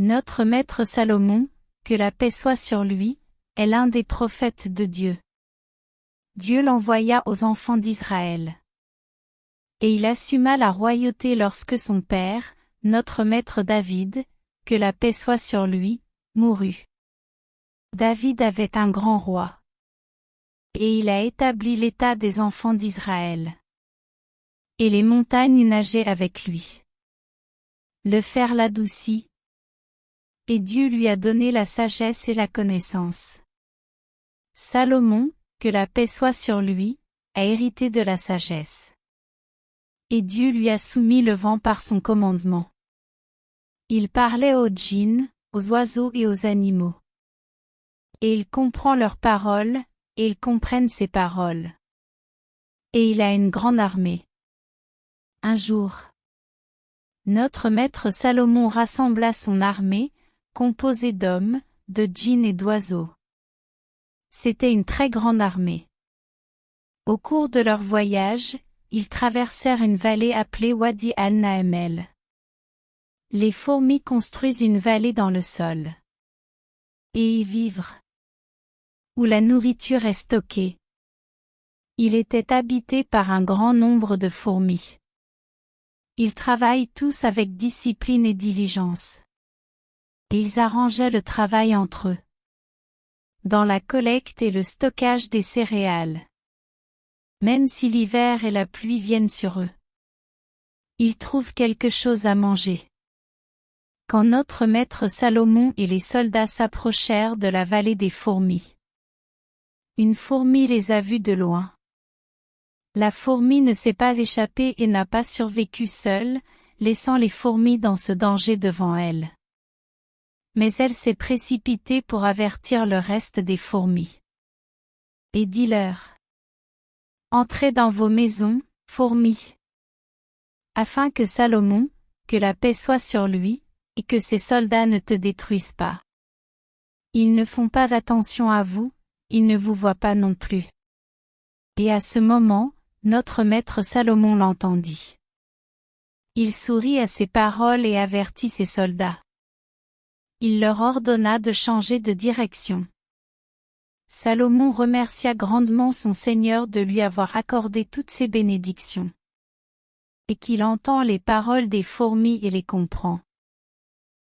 Notre maître Salomon, que la paix soit sur lui, est l'un des prophètes de Dieu. Dieu l'envoya aux enfants d'Israël. Et il assuma la royauté lorsque son père, notre maître David, que la paix soit sur lui, mourut. David avait un grand roi. Et il a établi l'état des enfants d'Israël. Et les montagnes nageaient avec lui. Le fer l'adoucit. Et Dieu lui a donné la sagesse et la connaissance. Salomon, que la paix soit sur lui, a hérité de la sagesse. Et Dieu lui a soumis le vent par son commandement. Il parlait aux djinns, aux oiseaux et aux animaux. Et il comprend leurs paroles, et ils comprennent ses paroles. Et il a une grande armée. Un jour, notre maître Salomon rassembla son armée, composée d'hommes, de djinns et d'oiseaux. C'était une très grande armée. Au cours de leur voyage, ils traversèrent une vallée appelée Wadi al-Naamel. Les fourmis construisent une vallée dans le sol. Et y vivent. Où la nourriture est stockée. Il était habité par un grand nombre de fourmis. Ils travaillent tous avec discipline et diligence. Et ils arrangeaient le travail entre eux. Dans la collecte et le stockage des céréales. Même si l'hiver et la pluie viennent sur eux. Ils trouvent quelque chose à manger. Quand notre maître Salomon et les soldats s'approchèrent de la vallée des fourmis. Une fourmi les a vus de loin. La fourmi ne s'est pas échappée et n'a pas survécu seule, laissant les fourmis dans ce danger devant elle. Mais elle s'est précipitée pour avertir le reste des fourmis. Et dis-leur. Entrez dans vos maisons, fourmis. Afin que Salomon, que la paix soit sur lui, et que ses soldats ne te détruisent pas. Ils ne font pas attention à vous, ils ne vous voient pas non plus. Et à ce moment, notre maître Salomon l'entendit. Il sourit à ces paroles et avertit ses soldats. Il leur ordonna de changer de direction. Salomon remercia grandement son Seigneur de lui avoir accordé toutes ces bénédictions. Et qu'il entend les paroles des fourmis et les comprend.